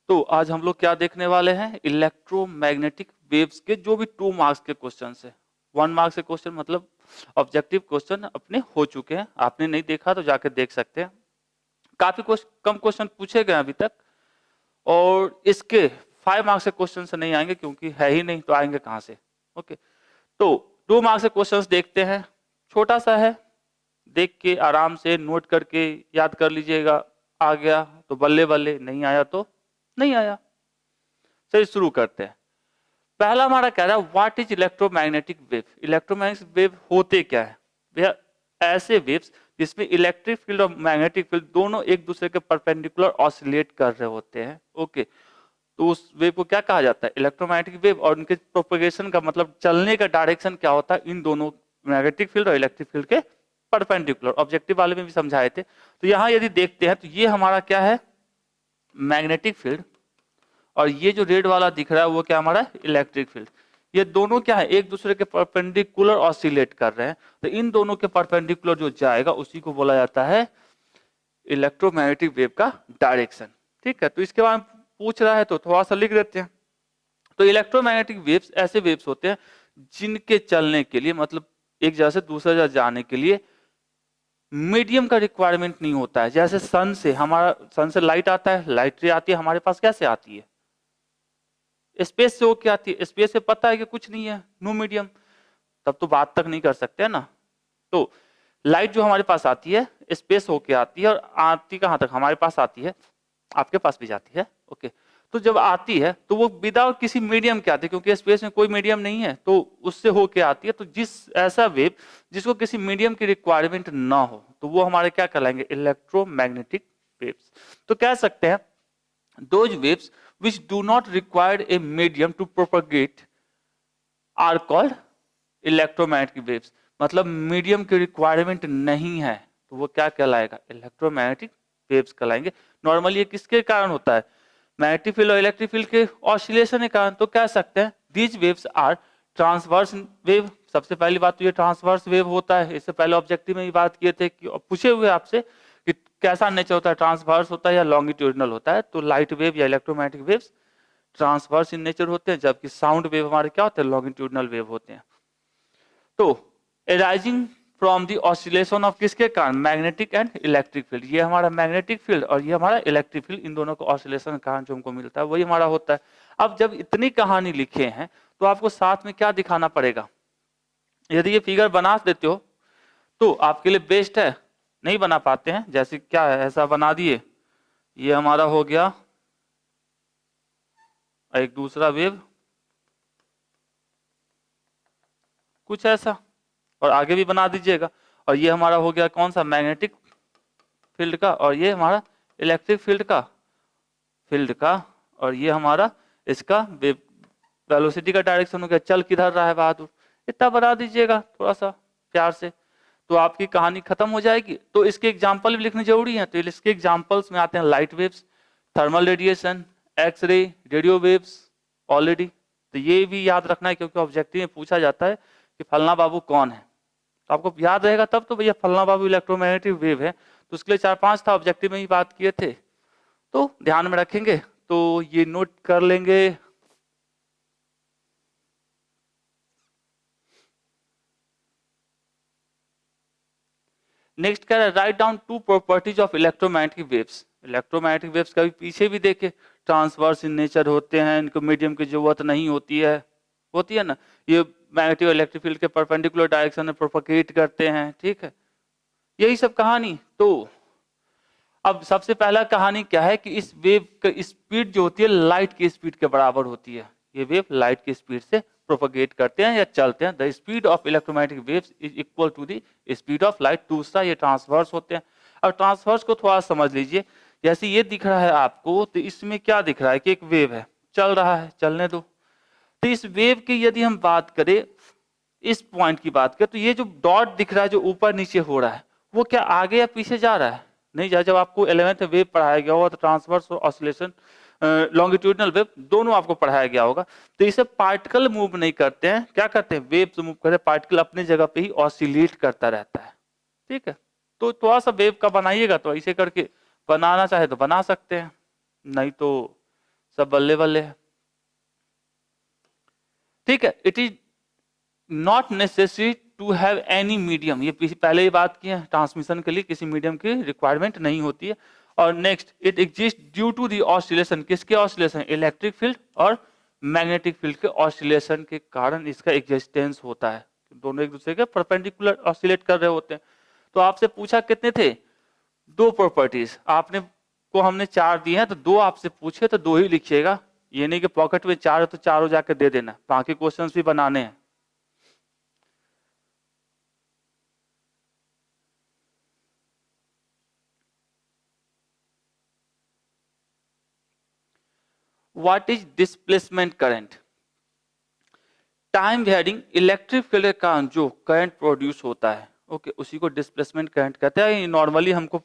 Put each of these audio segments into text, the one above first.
तो आज हम लोग क्या देखने वाले हैं, इलेक्ट्रोमैग्नेटिक वेव्स के जो भी 2 मार्क्स के क्वेश्चन है। 1 मार्क्स के क्वेश्चन मतलब ऑब्जेक्टिव क्वेश्चन अपने हो चुके हैं, आपने नहीं देखा तो जाकर देख सकते हैं। काफी कम क्वेश्चन पूछे गए अभी तक, और इसके 5 मार्क्स के क्वेश्चन से नहीं आएंगे क्योंकि है ही नहीं, तो आएंगे कहां से। ओके, तो 2 मार्क्स के क्वेश्चन देखते हैं। छोटा सा है, देख के आराम से नोट करके याद कर लीजिएगा। आ गया तो बल्ले बल्ले, नहीं आया तो नहीं आया। चलिए शुरू करते हैं। पहला हमारा कह रहा है what is electromagnetic wave. Electromagnetic wave होते क्या है भैया? ऐसे वेव्स जिसमें इलेक्ट्रिक फील्ड और मैग्नेटिक फील्ड दोनों एक दूसरे के परपेंडिकुलर ऑसिलेट कर रहे होते हैं। ओके, तो उस वेव को क्या कहा जाता है? Electromagnetic wave. और उनके प्रोपगेशन का मतलब चलने का डायरेक्शन क्या होता है? इन दोनों मैग्नेटिक फील्ड और इलेक्ट्रिक फील्ड के परपेंडिकुलर। ऑब्जेक्टिव वाले में भी समझाए थे। तो यहां यदि देखते हैं तो ये हमारा क्या है? Magnetic field. और ये जो रेड वाला दिख रहा है वो क्या हमारा? Electric field. ये दोनों क्या है? एक दूसरे के परपेंडिकुलर ऑसिलेट कर रहे हैं। तो इन दोनों के परपेंडिकुलर जो जाएगा उसी को बोला जाता है इलेक्ट्रोमैग्नेटिक वेव का डायरेक्शन। ठीक है, तो इसके बारे में पूछ रहा है तो थोड़ा सा लिख देते हैं। तो इलेक्ट्रोमैग्नेटिक वेव्स ऐसे वेव्स होते हैं जिनके चलने के लिए, मतलब एक जगह से दूसरे जगह जाने के लिए मीडियम का रिक्वायरमेंट नहीं होता है। जैसे सन से लाइट आता है, लाइट रे आती है हमारे पास, कैसे आती है? स्पेस से होके आती है। स्पेस से पता है कि कुछ नहीं है, नो मीडियम, तब तो बात तक नहीं कर सकते है ना। तो लाइट जो हमारे पास आती है स्पेस होके आती है, और आती कहां तक? हमारे पास आती है, आपके पास भी जाती है। ओके, तो जब आती है तो वो विदाउट किसी मीडियम के आती है, क्योंकि स्पेस में कोई मीडियम नहीं है, तो उससे होके आती है। तो जिस ऐसा वेव जिसको किसी मीडियम की रिक्वायरमेंट ना हो, तो वो हमारे क्या कहलाएंगे? Electromagnetic waves. तो कह सकते हैं those waves which do not require a medium to propagate are called electromagnetic waves. मतलब मीडियम की रिक्वायरमेंट नहीं है तो वो क्या कहलाएगा? इलेक्ट्रोमैग्नेटिक वेव्स कहलाएंगे। नॉर्मली ये किसके कारण होता है? मैग्नेटिक फील्ड और इलेक्ट्रिक फील्ड के ऑसिलेशन के कारण। तो कह सकते हैं these waves are transverse wave. सबसे पहली बात तो ये ट्रांसवर्स वेव होता है। इससे पहले ऑब्जेक्टिव में ही बात किए थे कि पूछे हुए आपसे कि कैसा नेचर होता है, ट्रांसवर्स होता है या लॉन्गिट्यूडिनल होता है। तो लाइट वेव या electromagnetic waves transverse in nature होते हैं, जबकि साउंड वेव हमारे क्या होते हैं? लॉन्गिट्यूडिनल वेव होते हैं। तो arising from the oscillation of किसके कारण? Magnetic and electric field. ये हमारा मैग्नेटिक फील्ड और ये हमारा इलेक्ट्रिक फील्ड, इन दोनों को ऑसिलेशन के कारण जो हमको मिलता है वही हमारा होता है। अब जब इतनी कहानी लिखे हैं तो आपको साथ में क्या दिखाना पड़ेगा? यदि ये फिगर बना देते हो तो आपके लिए बेस्ट है। नहीं बना पाते हैं, जैसे क्या है ऐसा बना दिए, ये हमारा हो गया एक दूसरा वेव कुछ ऐसा, और आगे भी बना दीजिएगा। और ये हमारा हो गया कौन सा? मैग्नेटिक फील्ड का, और ये हमारा इलेक्ट्रिक फील्ड का, और ये हमारा इसका वेलोसिटी का डायरेक्शन हो गया, चल किधर रहा है बहादुर। इतना बना दीजिएगा थोड़ा सा प्यार से, तो आपकी कहानी खत्म हो जाएगी। तो इसके एग्जाम्पल भी लिखने जरूरी है। तो इसके एग्जाम्पल्स में आते हैं light waves, thermal radiation, x ray, radio waves already. तो ये भी याद रखना है क्योंकि ऑब्जेक्टिव में पूछा जाता है कि फलना बाबू कौन है। तो आपको याद रहेगा तब तो भैया फलना बाबू इलेक्ट्रोमैग्नेटिक वेव है। तो उसके लिए 4-5 था, ऑब्जेक्टिव में ही बात किए थे, तो ध्यान में रखेंगे। तो ये नोट कर लेंगे। नेक्स्ट कह रहा है write down 2 properties of electromagnetic waves. Electromagnetic waves का भी पीछे भी देखे, ट्रांसवर्स इन नेचर होते हैं, इनको मीडियम की जरूरत नहीं होती है ना। ये मैग्नेटिक और इलेक्ट्रिक फील्ड के परपेंडिकुलर डायरेक्शन में प्रोपगेट करते हैं। ठीक है, यही सब कहानी। तो अब सबसे पहला कहानी क्या है कि इस वेव की स्पीड जो होती है लाइट की स्पीड के बराबर होती है। ये वेव लाइट की स्पीड से प्रोपगेट करते हैं या चलते हैं। The speed of electromagnetic waves is equal to the speed of light. दूसरा ये ट्रांसवर्स होते हैं। अब ट्रांसवर्स को थोड़ा समझ लीजिए। जैसे ये दिख रहा है आपको, तो इसमें क्या दिख रहा है कि एक वेव है, चल रहा है, चलने दो। तो इस वेव की यदि हम बात करें, इस पॉइंट की बात करें, तो ये जो डॉट दिख रहा है जो ऊपर नीचे हो रहा है, वो क्या आगे या पीछे जा रहा है? नहीं जा। जब आपको 11th वेव पढ़ाया गया होगा तो ट्रांसवर्स और ऑसिलेशन, लॉन्गिट्यूडिनल वेव दोनों आपको पढ़ाया गया होगा। तो इसे पार्टिकल मूव नहीं करते हैं, क्या करते हैं? वेव मूव करते हैं, पार्टिकल अपनी जगह पे ही ऑसिलेट करता रहता है। ठीक है, तो थोड़ा सा वेव का बनाइएगा तो ऐसे करके बनाना चाहे तो बना सकते हैं, नहीं तो सब बल्ले बल्ले है। ठीक है, it is not necessary to have any medium, ये पहले ही बात की है, ट्रांसमिशन के लिए किसी मीडियम की रिक्वायरमेंट नहीं होती है। और next, it exist due to the oscillation, किसके ऑसिलेशन, इलेक्ट्रिक फील्ड और मैग्नेटिक फील्ड के ऑसिलेशन के कारण इसका एग्जिस्टेंस होता है, दोनों एक दूसरे के परपेंडिकुलर ऑसिलेट कर रहे होते हैं। तो आपसे पूछा कितने थे, दो प्रॉपर्टीज, आपने को हमने चार दिए हैं, तो दो आपसे पूछे तो दो ही लिखिएगा, ये नहीं कि पॉकेट में चार है तो चारों जाके दे देना, बाकी क्वेश्चंस भी बनाने हैं। What is displacement current, time varying electric field के कारण जो करंट प्रोड्यूस होता है, ओके, उसी को डिस्प्लेसमेंट करंट कहते हैं। नॉर्मली हमको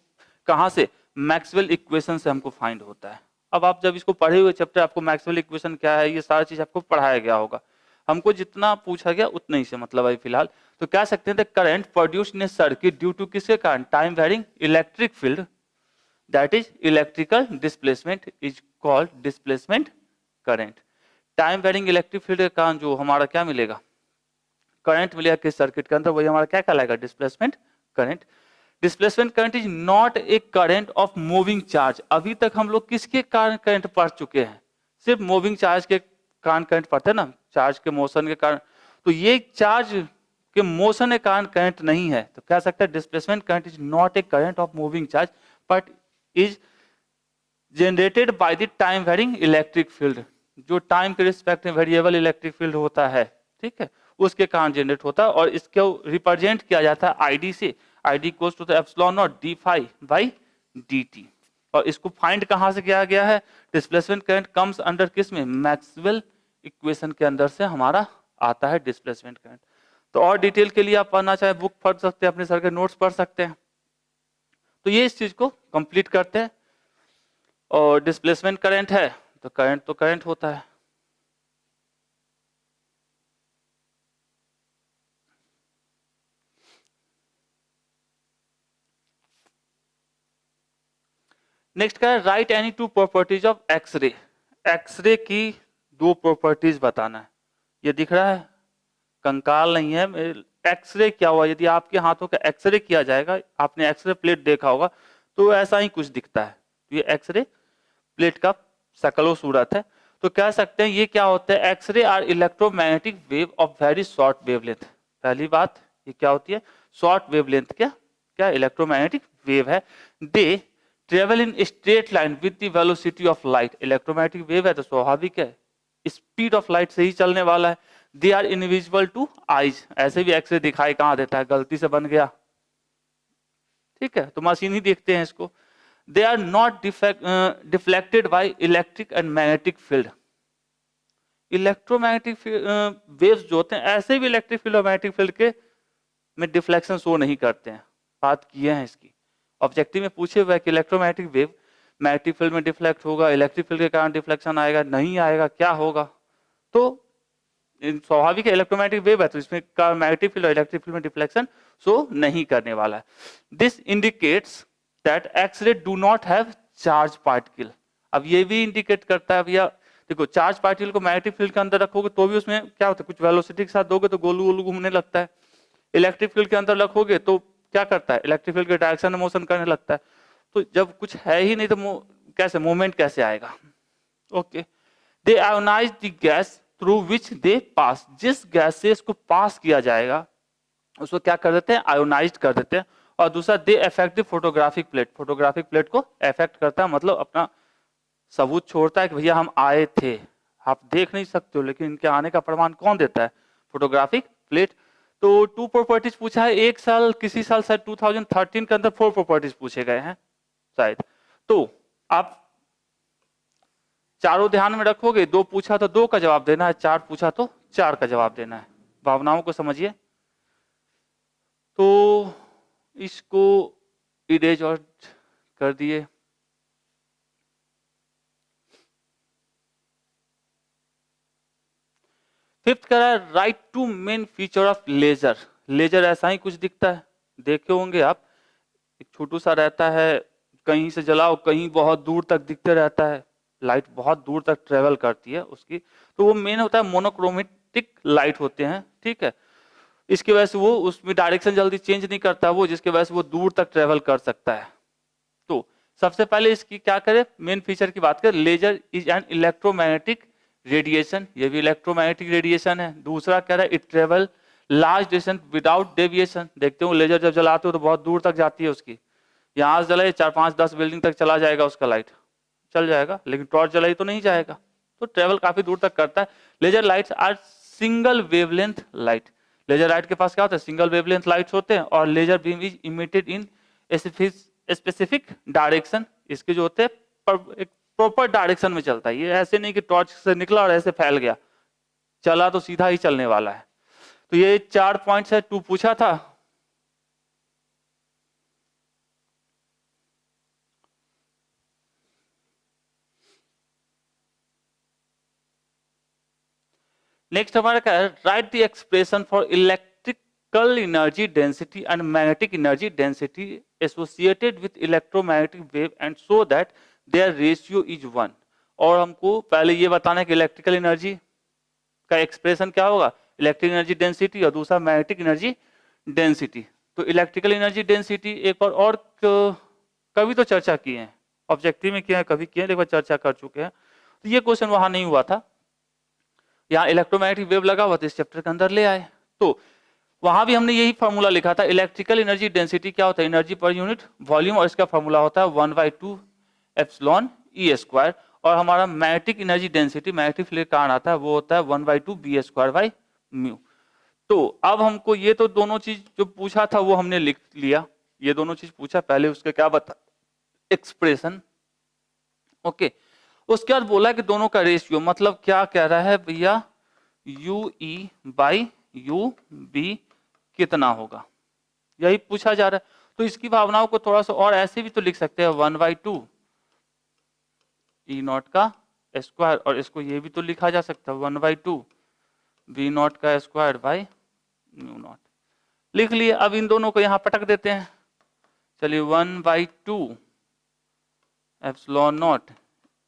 कहां से, मैक्सवेल इक्वेशन से हमको फाइंड होता है। अब आप जब इसको पढ़े हुए चैप्टर, आपको मैक्सवेल इक्वेशन क्या है, ये सारा चीज आपको पढ़ाया गया होगा, हमको जितना पूछा गया उतना ही से मतलब है फिलहाल। तो कह सकते हैं current produce in a circuit due to किसके कारण, time varying electric field, that is electrical displacement is called displacement current. Time varying electric field के कारण जो हमारा क्या मिलेगा, करंट मिलेगा किस सर्किट के अंदर, वही हमारा क्या कहलाएगा, displacement current. Displacement current is not a current of moving charge. अभी तक हम लोग किसके कारण करंट पढ़ चुके हैं, सिर्फ मूविंग चार्ज के कारण करंट पढ़ते हैं ना, चार्ज के मोशन के कारण। तो ये चार्ज के मोशन के कारण करंट नहीं है, तो कह सकते हैं displacement current is not a current of moving charge but is generated by the time varying electric field. जो टाइम के रिस्पेक्ट में वेरिएबल इलेक्ट्रिक फील्ड होता है, ठीक है, उसके कारण जनरेट होता है, और इसको रिप्रेजेंट किया जाता है आईडी से, ID equals to the epsilon naught D phi by dt। और इसको फाइंड कहां से किया गया है, डिस्प्लेसमेंट करंट कम्स अंडर किस में, मैक्सवेल इक्वेशन के अंदर से हमारा आता है डिस्प्लेसमेंट करंट। तो और डिटेल के लिए आप पढ़ना चाहे बुक पढ़ सकते हैं, अपने सर के नोट्स पढ़ सकते हैं। तो ये इस चीज को कंप्लीट करते हैं। और डिस्प्लेसमेंट करंट है तो करंट होता है। नेक्स्ट क्या है, write any two properties of x ray. X ray की दो प्रॉपर्टीज बताना है। ये दिख रहा है, कंकाल नहीं है, एक्सरे क्या हुआ, यदि आपके हाथों का एक्सरे किया जाएगा, आपने एक्सरे प्लेट देखा होगा तो ऐसा ही कुछ दिखता है। तो ये एक्सरे प्लेट का शकलो सूरत है। तो कह सकते हैं ये क्या होता है, x ray are electromagnetic wave of very short wavelength. पहली बात ये क्या होती है, शॉर्ट वेवलेंथ क्या इलेक्ट्रोमैग्नेटिक वेव है। They travel in straight line with the velocity of light. Electromagnetic wave है तो स्वाभाविक है स्पीड ऑफ लाइट से ही चलने वाला है। They are invisible to eyes, ऐसे भी एक्सरे दिखाई कहां देता है, गलती से बन गया, ठीक है, तो मशीन ही देखते हैं इसको। They are not deflected by electric and magnetic field. Electromagnetic waves जो होते हैं ऐसे भी इलेक्ट्रिक फील्ड और मैग्नेटिक फील्ड के में डिफ्लेक्शन शो नहीं करते हैं, बात किए हैं इसकी। ऑब्जेक्टिव में पूछे हुए कि इलेक्ट्रोमैग्नेटिक वेव मैग्नेटिक फील्ड में डिफ्लेक्ट होगा, इलेक्ट्रिक फील्ड के कारण डिफ्लेक्शन आएगा, नहीं आएगा, क्या होगा। तो स्वाभाविक है इलेक्ट्रोमैग्नेटिक वेव है तो इसमें मैग्नेटिक फील्ड और इलेक्ट्रिक फील्ड में डिफ्लेक्शन शो नहीं करने वाला है। This indicates that x ray do not have charge particle. अब ये भी इंडिकेट करता है भैया, देखो चार्ज पार्टिकल को मैग्नेटिक फील्ड के अंदर रखोगे तो भी उसमें क्या होता है, कुछ वेलोसिटी के साथ दोगे तो गोलू गोलू घूमने लगता है। इलेक्ट्रिक फील्ड के अंदर रखोगे तो क्या करता है, इलेक्ट्रिक फील्ड के डायरेक्शन में मोशन करने लगता है। तो जब कुछ है ही नहीं तो कैसे मूवमेंट कैसे आएगा। Okay, they ionize the gas through which they pass. जिस गैस से इसको पास किया जाएगा उसको क्या कर देते हैं, आयोनाइज कर देते हैं। और दूसरा they affect the photographic plate. Photographic plate को अफेक्ट करता है, मतलब अपना सबूत छोड़ता है कि भैया हम आए थे, आप देख नहीं सकते हो लेकिन इनके आने का प्रमाण कौन देता है, फोटोग्राफिक प्लेट। तो टू प्रॉपर्टीज पूछा है, एक साल किसी साल शायद 2013 के अंदर 4 प्रॉपर्टीज पूछे गए हैं शायद। तो आप चारों ध्यान में रखोगे, 2 पूछा तो 2 का जवाब देना है, 4 पूछा तो 4 का जवाब देना है। भावनाओं को समझिए। तो इसको इरेज और कर दिए। फिफ्थ कह रहा है write two main feature of laser. Laser ऐसा ही कुछ दिखता है, देखे होंगे आप, एक छोटू सा रहता है, कहीं से जलाओ कहीं बहुत दूर तक दिखते रहता है, लाइट बहुत दूर तक ट्रेवल करती है उसकी, तो वो मेन होता है मोनोक्रोमेटिक लाइट होते हैं, ठीक है। इसकी वजह से वो उसमें डायरेक्शन जल्दी चेंज नहीं करता वो, जिसकी वजह से वो दूर तक ट्रेवल कर सकता है। तो सबसे पहले इसकी क्या करें, मेन फीचर की बात करें, laser is an electromagnetic radiation, ये भी इलेक्ट्रोमैग्नेटिक रेडिएशन है। दूसरा कह रहा है it travel large distance without deviation, देखते हो लेजर जब जलाते हो तो बहुत दूर तक जाती है उसकी, यहाँ से जलाए 4 5 10 बिल्डिंग तक चला जाएगा उसका लाइट, चल जाएगा, लेकिन टॉर्च जलाई तो नहीं जाएगा, तो ट्रेवल काफी दूर तक करता है। Laser lights are single wavelength light, laser light के पास क्या होता है, सिंगल वेवलेंथ लाइट्स होते हैं, और laser beam is emitted in specific direction, इसके जो होते हैं एक प्रॉपर डायरेक्शन में चलता है, ये ऐसे नहीं कि टॉर्च से निकला और ऐसे फैल गया, चला तो सीधा ही चलने वाला है। तो ये 4 पॉइंट्स है, 2 पूछा था। नेक्स्ट हमारा क्या है, right the expression for electrical energy density and magnetic energy density associated with electromagnetic wave and so that their ratio is 1। और हमको पहले ये बताना है कि इलेक्ट्रिकल एनर्जी का एक्सप्रेशन क्या होगा, इलेक्ट्रिक एनर्जी डेंसिटी, और दूसरा मैग्नेटिक एनर्जी डेंसिटी। तो इलेक्ट्रिकल एनर्जी डेंसिटी एक और कभी तो चर्चा किए हैं, ऑब्जेक्टिव में किए हैं, कभी किए हैं, एक बार चर्चा कर चुके हैं, तो ये क्वेश्चन वहां नहीं हुआ था, यहाँ इलेक्ट्रोमैग्नेटिक वेव लगा हुआ था, इस चैप्टर के अंदर ले आए। तो वहां भी हमने यही फॉर्मूला लिखा था, इलेक्ट्रिकल एनर्जी डेंसिटी क्या होता है, एनर्जी पर यूनिट वॉल्यूम, और इसका फॉर्मूला होता है 1/2 एप्सिलॉन ई स्क्वायर, और हमारा magnetic energy density magnetic field का कारण आता है वो होता है 1/2 बी स्क्वायर बाई म्यू। तो अब हमको ये तो दोनों चीज जो पूछा था वो हमने लिख लिया, ये दोनों चीज पूछा, पहले उसका क्या बता एक्सप्रेशन, ओके। उसके बाद बोला कि दोनों का रेशियो, मतलब क्या कह रहा है भैया, U E by U B कितना होगा, यही पूछा जा रहा है। तो इसकी भावनाओं को थोड़ा सा और ऐसे भी तो लिख सकते हैं, 1/2 ई नॉट का स्क्वायर, और इसको ये भी तो लिखा जा सकता है 1/2 वी नॉट का स्क्वायर बाई म्यू नॉट, लिख लिए। अब इन दोनों को यहां पटक देते हैं, चलिए 1/2 एप्सिलॉन नॉट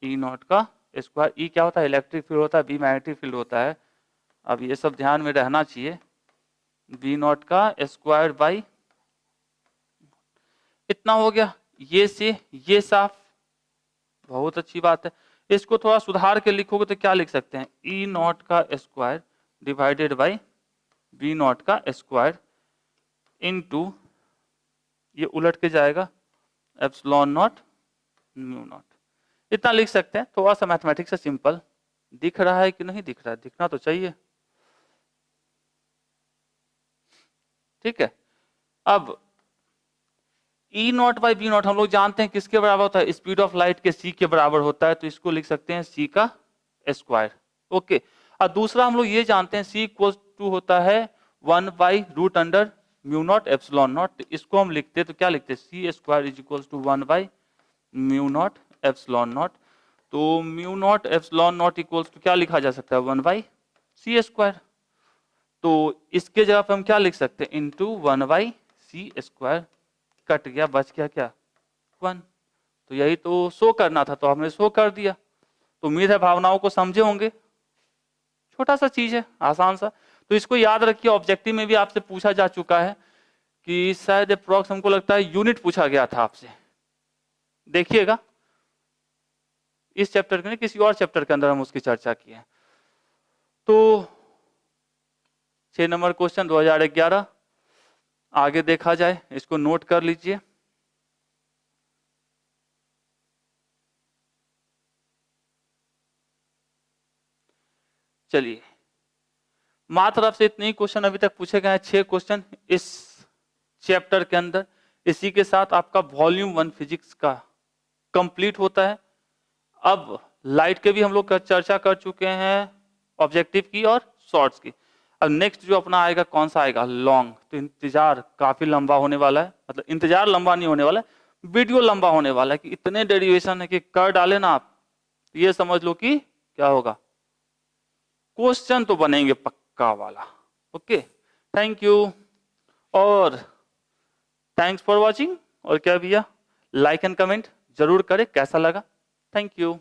ई नॉट का स्क्वायर, ई क्या होता है इलेक्ट्रिक फील्ड होता है, बी मैग्नेटिक फील्ड होता है, अब ये सब ध्यान में रहना चाहिए, बी नॉट का स्क्वायर बाई, इतना हो गया, ये से ये साफ, बहुत अच्छी बात है। इसको थोड़ा सुधार के लिखोगे तो क्या लिख सकते हैं, ई नॉट का square divided by B naught का स्क्वायर इनटू, ये उलट के जाएगा, एप्सिलॉन नॉट म्यू नॉट, इतना लिख सकते हैं। थोड़ा सा मैथमेटिक्स से सिंपल दिख रहा है कि नहीं दिख रहा है, दिखना तो चाहिए, ठीक है। अब ई नॉट बाई बी नॉट हम लोग जानते हैं किसके बराबर होता है, स्पीड ऑफ लाइट के सी के बराबर होता है, तो इसको लिख सकते हैं सी का स्क्वायर, ओके। और दूसरा हम लोग ये जानते हैं सी इक्वल टू होता है 1/√अंडर म्यू नॉट एप्सिलॉन नॉट, इसको हम लिखते हैं तो क्या लिखते हैं, C square is equal to 1/म्यू नॉट एप्सिलॉन नॉट। तो mu nought epsilon nought equals to क्या लिखा जा सकता है, 1/सी स्क्वायर। तो इसके जगह पे हम क्या लिख सकते हैं, इंटू 1/सी स्क्वायर, कट गया, बच गया क्या 1। तो यही तो शो करना था, तो हमने शो कर दिया। तो उम्मीद है भावनाओं को समझे होंगे, छोटा सा चीज है, आसान सा। तो इसको याद रखिए, ऑब्जेक्टिव में भी आपसे पूछा जा चुका है कि शायद अप्रॉक्स हमको लगता है यूनिट पूछा गया था आपसे, देखिएगा इस चैप्टर के नहीं, किसी और चैप्टर के अंदर हम उसकी चर्चा की है। तो 6 नंबर क्वेश्चन 2011 आगे देखा जाए, इसको नोट कर लीजिए। चलिए, मात्र तरफ से इतने ही क्वेश्चन अभी तक पूछे गए हैं, 6 क्वेश्चन इस चैप्टर के अंदर। इसी के साथ आपका वॉल्यूम 1 फिजिक्स का कंप्लीट होता है। अब लाइट के भी हम लोग चर्चा कर चुके हैं, ऑब्जेक्टिव की और शॉर्ट्स की। अब नेक्स्ट जो अपना आएगा कौन सा आएगा, लॉन्ग। तो इंतजार काफी लंबा होने वाला है, मतलब इंतजार लंबा नहीं होने वाला है, वीडियो लंबा होने वाला है, कि इतने डेरिवेशन है कि कर डाले ना आप, ये समझ लो कि क्या होगा, क्वेश्चन तो बनेंगे पक्का वाला। ओके, थैंक यू, और थैंक्स फॉर वॉचिंग। और क्या भैया, लाइक एंड कमेंट जरूर करें कैसा लगा। Thank you.